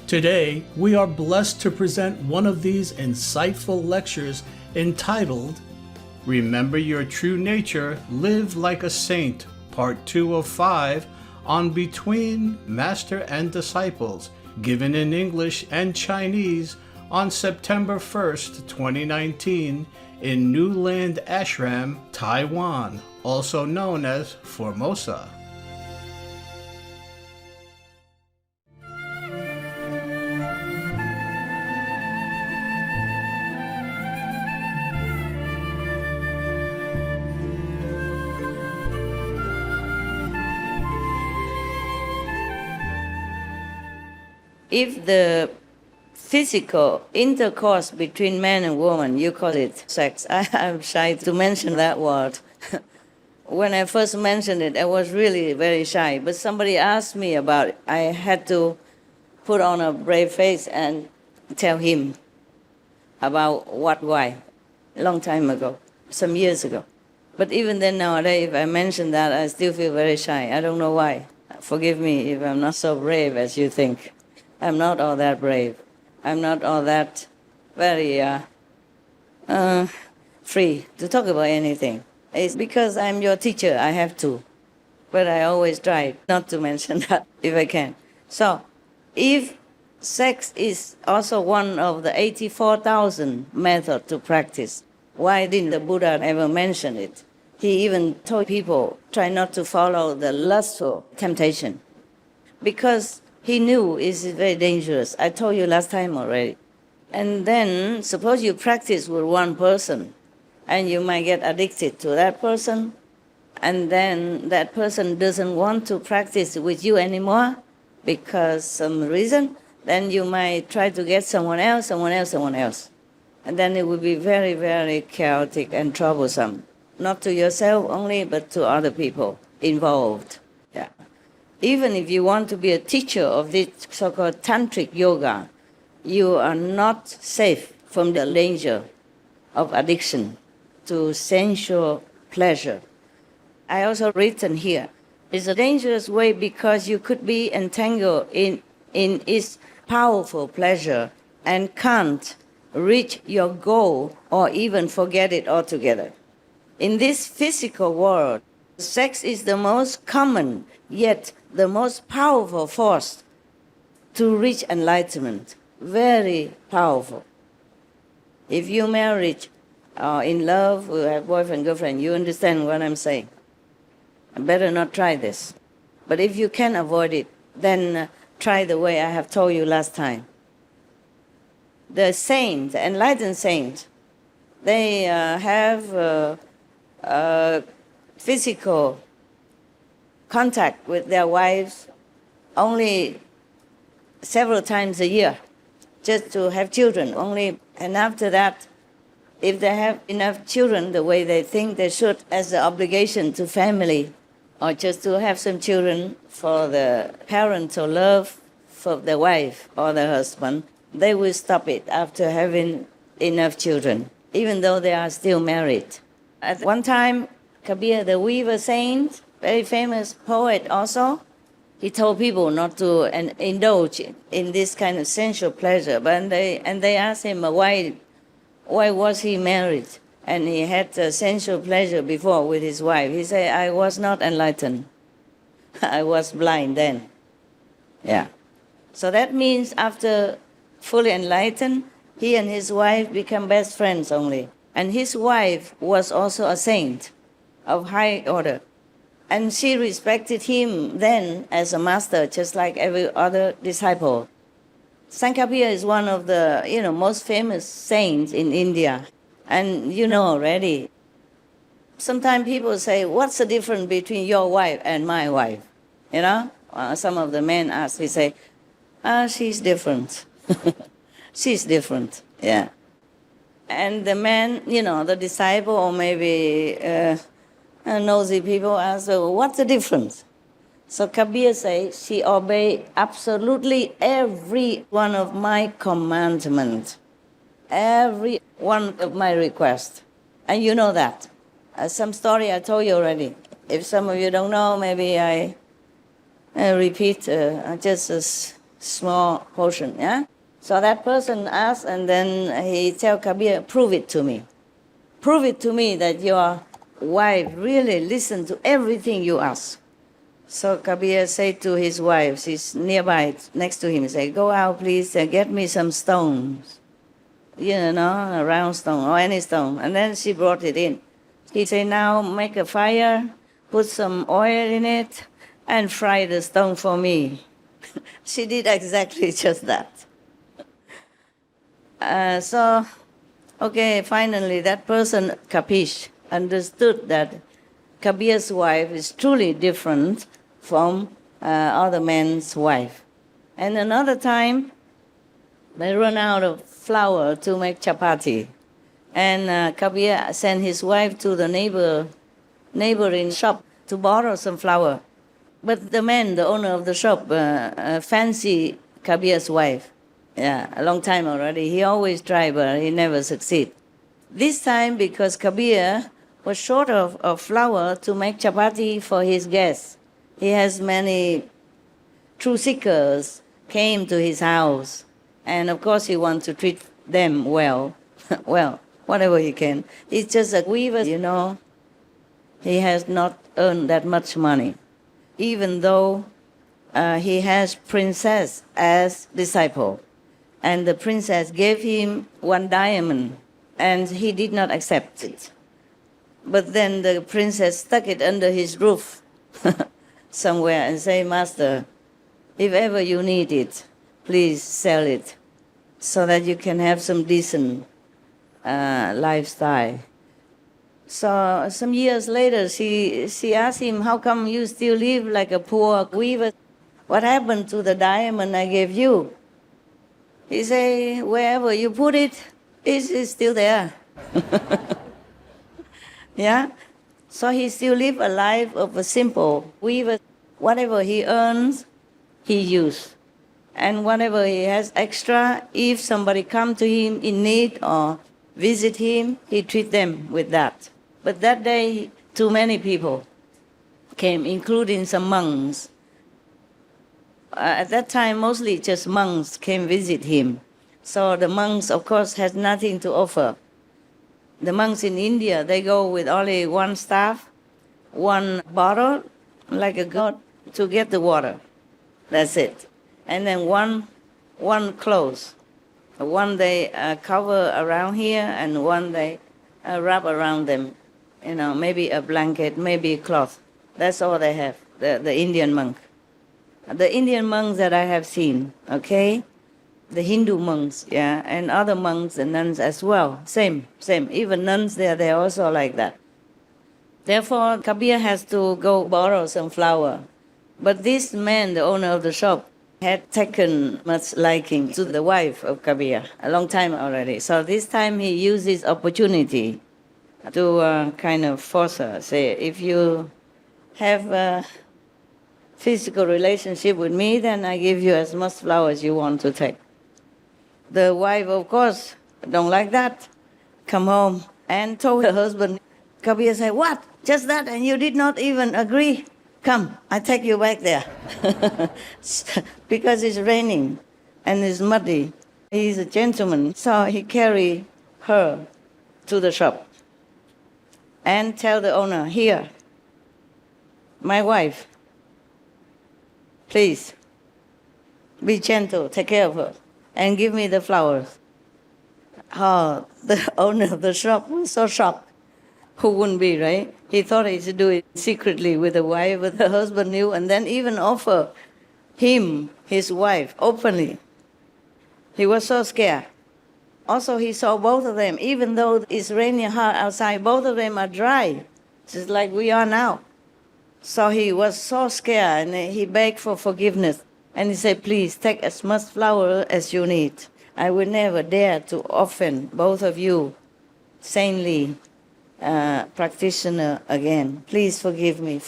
Today, we are blessed to present one of these insightful lectures entitled, Remember Your True Nature, Live Like a Saint, Part 2 of 5, on Between Master and Disciples, given in English and Chinese on September 1st, 2019, in New Land Ashram, Taiwan, also known as Formosa. If the physical intercourse between man and woman, you call it sex. I'm shy to mention that word. When I first mentioned it, I was really very shy. But somebody asked me about it. I had to put on a brave face and tell him about why, a long time ago, some years ago. But even then, nowadays, if I mention that, I still feel very shy. I don't know why. Forgive me if I'm not so brave as you think. I'm not all that brave. I'm not all that very free to talk about anything. It's because I'm your teacher, I have to. But I always try not to mention that if I can. So, if sex is also one of the 84,000 methods to practice, why didn't the Buddha ever mention it? He even told people, try not to follow the lustful temptation. Because he knew it's very dangerous. I told you last time already. And then, suppose you practice with one person, and you might get addicted to that person, and then that person doesn't want to practice with you anymore because some reason, then you might try to get someone else. And then it will be very, very chaotic and troublesome. Not to yourself only, but to other people involved. Yeah. Even if you want to be a teacher of this so-called tantric yoga, you are not safe from the danger of addiction to sensual pleasure. I also written here, it's a dangerous way because you could be entangled in its powerful pleasure and can't reach your goal or even forget it altogether. In this physical world, sex is the most common, yet the most powerful force to reach enlightenment. Very powerful. If you're married or in love, or have boyfriend, girlfriend, you understand what I'm saying. I better not try this. But if you can avoid it, then try the way I have told you last time. The saints, the enlightened saints, they have physical contact with their wives only several times a year, just to have children only. And after that, if they have enough children the way they think they should, as the obligation to family, or just to have some children for the parental love for the wife or the husband, they will stop it after having enough children, even though they are still married. At one time, Kabir, the weaver saint, very famous poet also, he told people not to indulge in this kind of sensual pleasure. But they asked him why was he married and he had sensual pleasure before with his wife. He said, I was not enlightened. I was blind then. Yeah. So that means after fully enlightened, he and his wife become best friends only. And his wife was also a saint of high order. And she respected him then as a master, just like every other disciple. Sankapaya is one of the most famous saints in India. And you know already, sometimes people say, what's the difference between your wife and my wife? Some of the men ask, he say, she's different. She's different, yeah. And the man, the disciple or maybe nosy people ask, well, what's the difference? So Kabir says, she obeyed absolutely every one of my commandments, every one of my requests. And you know that. Some story I told you already. If some of you don't know, maybe I repeat just small portion, yeah? So that person asked, and then he tell Kabir, prove it to me. Prove it to me that your wife really listens to everything you ask. So Kabir said to his wife, she's nearby, next to him, say, go out, please, get me some stones. You know, a round stone or any stone. And then she brought it in. He said, now make a fire, put some oil in it, and fry the stone for me. She did exactly just that. Okay, finally that person, Kapish, understood that Kabir's wife is truly different from other men's wife. And another time, they run out of flour to make chapati. And Kabir sent his wife to the neighboring shop to borrow some flour. But the man, the owner of the shop, fancy Kabir's wife. Yeah, a long time already. He always tried, but he never succeed. This time, because Kabir was short of flour to make chapati for his guests, he has many truth seekers came to his house. And of course, he wants to treat them well. Well, whatever he can. He's just a weaver, you know. He has not earned that much money, even though he has princess as disciple. And the princess gave him one diamond, and he did not accept it. But then the princess stuck it under his roof somewhere and say, Master, if ever you need it, please sell it so that you can have some decent lifestyle. So some years later, she asked him, how come you still live like a poor weaver? What happened to the diamond I gave you? He said, wherever you put it, it's still there. Yeah? So he still lives a life of a simple weaver. Whatever he earns, he uses. And whatever he has extra, if somebody come to him in need or visit him, he treat them with that. But that day, too many people came, including some monks. At that time, mostly just monks came visit him. So the monks, of course, had nothing to offer. The monks in India, they go with only one staff, one bottle, like a god, to get the water. That's it. And then one clothes. One they cover around here, and one they wrap around them. You know, maybe a blanket, maybe a cloth. That's all they have, the Indian monk. The Indian monks that I have seen, okay? The Hindu monks, yeah, and other monks and nuns as well. Same. Even nuns, they're also like that. Therefore, Kabir has to go borrow some flour. But this man, the owner of the shop, had taken much liking to the wife of Kabir a long time already. So this time he used this opportunity to kind of force her, say, if you have a physical relationship with me, then I give you as much flour as you want to take. The wife, of course, don't like that. Come home and told her husband. Kabir said, what? Just that? And you did not even agree? Come, I take you back there. Because it's raining and it's muddy. He's a gentleman, so he carried her to the shop and tell the owner, here, my wife, please, be gentle, take care of her, and give me the flowers. Oh, the owner of the shop was so shocked. Who wouldn't be, right? He thought he should do it secretly with the wife, but the husband knew, and then even offer him, his wife, openly. He was so scared. Also, he saw both of them, even though it's raining hard outside, both of them are dry, just like we are now. So he was so scared, and he begged for forgiveness. And he said, please, take as much flour as you need. I will never dare to offend both of you, saintly practitioner again. Please forgive me.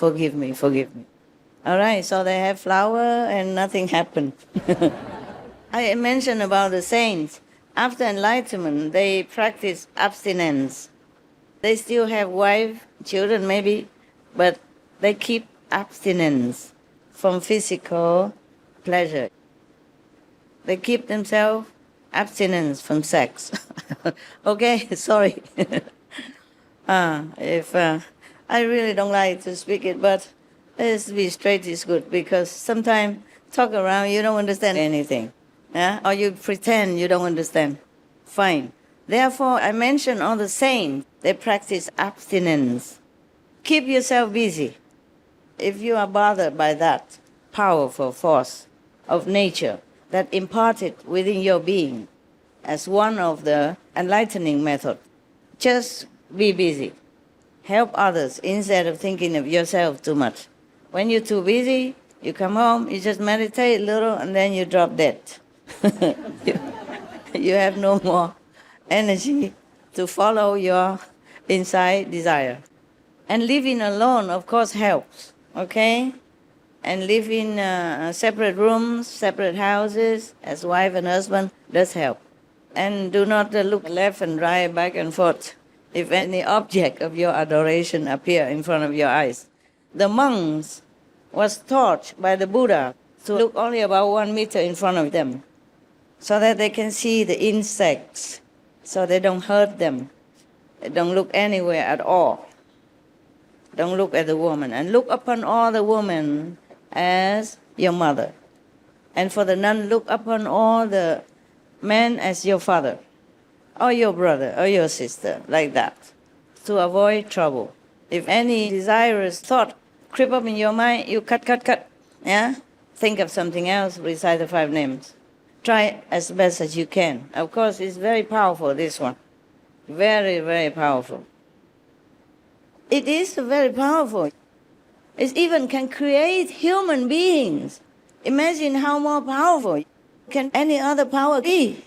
All right, so they have flour and nothing happened. I mentioned about the saints. After enlightenment, they practice abstinence. They still have wife, children maybe, but they keep abstinence from physical pleasure. They keep themselves abstinence from sex. Okay, sorry. If I really don't like to speak it, but let's be straight is good, because sometimes talk around you don't understand anything, yeah? Or you pretend you don't understand. Fine. Therefore, I mention all the saints. They practice abstinence. Keep yourself busy. If you are bothered by that powerful force of nature that imparted within your being as one of the enlightening methods, just be busy. Help others instead of thinking of yourself too much. When you're too busy, you come home, you just meditate a little, and then you drop dead. You have no more energy to follow your inside desire. And living alone, of course, helps, okay? And living in separate rooms, separate houses, as wife and husband, does help. And do not look left and right, back and forth, if any object of your adoration appear in front of your eyes. The monks was taught by the Buddha to look only about 1 meter in front of them, so that they can see the insects, so they don't hurt them. They don't look anywhere at all. Don't look at the woman. And look upon all the women as your mother. And for the nun, look upon all the men as your father, or your brother, or your sister, like that, to avoid trouble. If any desirous thought creep up in your mind, you cut, yeah? Think of something else, recite the 5 names. Try as best as you can. Of course, it's very powerful, this one. Very, very powerful. It is very powerful. It even can create human beings. Imagine how more powerful can any other power be.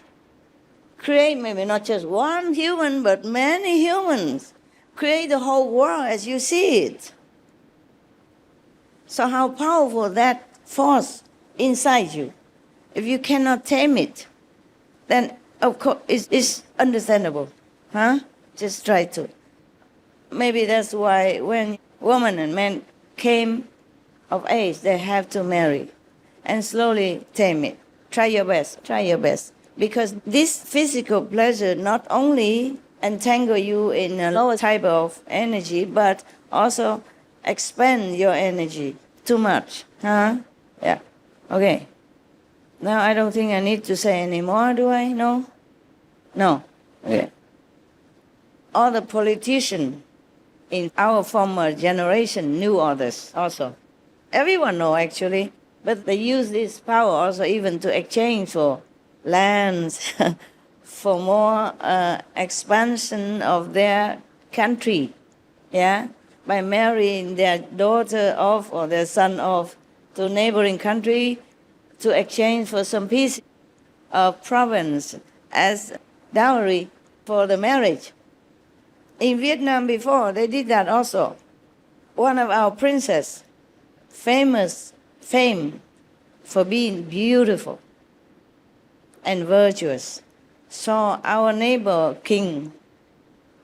Create maybe not just one human, but many humans. Create the whole world as you see it. So how powerful that force inside you. If you cannot tame it, then of course it's understandable. Just try to. Maybe that's why when women and men came of age, they have to marry and slowly tame it. Try your best. Because this physical pleasure not only entangle you in a lower type of energy, but also expand your energy too much. Yeah. Okay. Now I don't think I need to say any more, do I? No? Okay. All the politicians in our former generation knew all this also. Everyone know actually, but they use this power also even to exchange for lands, for more expansion of their country, yeah, by marrying their daughter off or their son off to neighboring country to exchange for some piece of province as dowry for the marriage. In Vietnam before, they did that also. One of our princess, famed for being beautiful and virtuous, saw our neighbor king.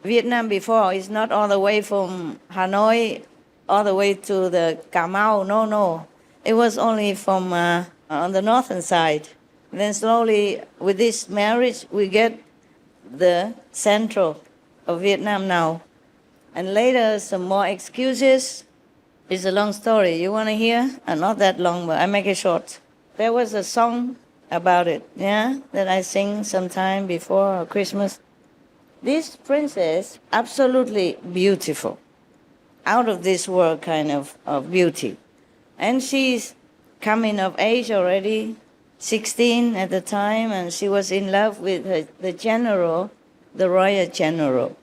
Vietnam before is not all the way from Hanoi all the way to the Cà Mau, no. It was only from on the northern side. Then slowly, with this marriage, we get the central of Vietnam now. And later, some more excuses. It's a long story. You want to hear? Not that long, but I make it short. There was a song about it, yeah, that I sing sometime before Christmas. This princess, absolutely beautiful, out of this world kind of beauty. And she's coming of age already, 16 at the time, and she was in love with the general, the royal general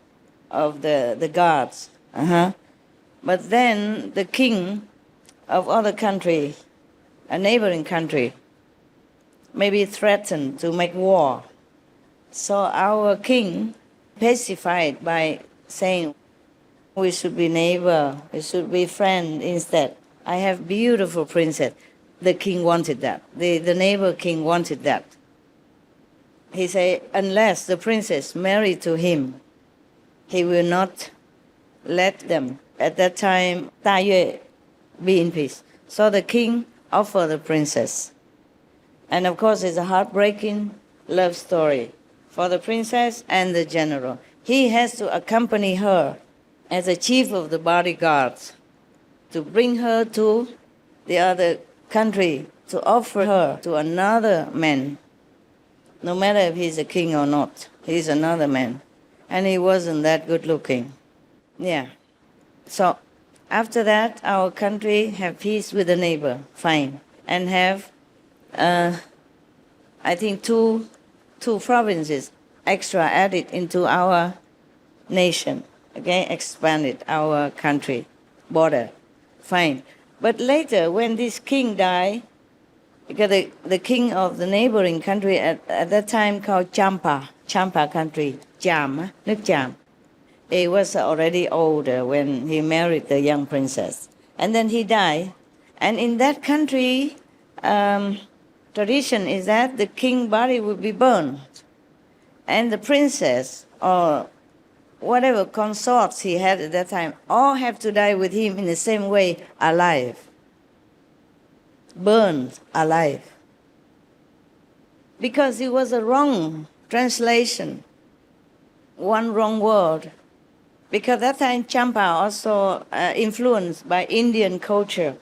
of the guards. But then the king of other country, a neighboring country, maybe threatened to make war. So our king pacified by saying, we should be neighbor, we should be friend instead. I have beautiful princess. The king wanted that. The neighbor king wanted that. He said, unless the princess married to him, he will not let them, at that time, Ta Yue, be in peace. So the king offered the princess. And of course, it's a heartbreaking love story for the princess and the general. He has to accompany her as a chief of the bodyguards to bring her to the other country, to offer her to another man, no matter if he's a king or not. He's another man. And he wasn't that good looking. Yeah. So after that, our country have peace with the neighbor, fine, and have, I think, two provinces extra added into our nation, okay, expanded our country border, fine. But later, when this king died, because the king of the neighboring country at that time called Champa country, Cham, nước Cham. He was already older when he married the young princess. And then he died. And in that country, tradition is that the king's body would be burned. And the princess, or whatever consorts he had at that time, all have to die with him in the same way, alive. Burned alive. Because it was a wrong translation, one wrong word. Because that time Champa also influenced by Indian culture.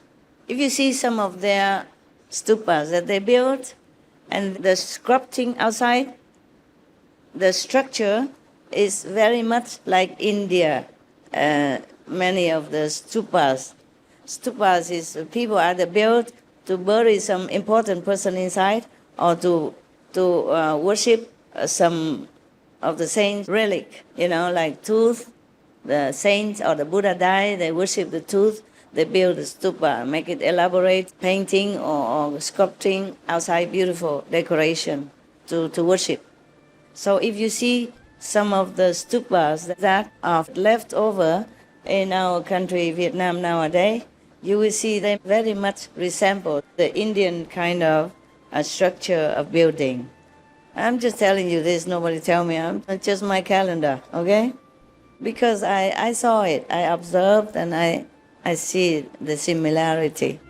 If you see some of their stupas that they built and the sculpting outside, the structure is very much like India. Many of the stupas. Stupas is people either built to bury some important person inside or to worship some of the saints' relic, like tooth. The saints or the Buddha died, they worship the tooth, they build a stupa, make it elaborate, painting or sculpting outside, beautiful decoration to worship. So if you see some of the stupas that are left over in our country, Vietnam nowadays, you will see they very much resemble the Indian kind of structure of building. I'm just telling you this, nobody tell me, it's just my calendar, okay? Because I saw it, I observed, and I see the similarity.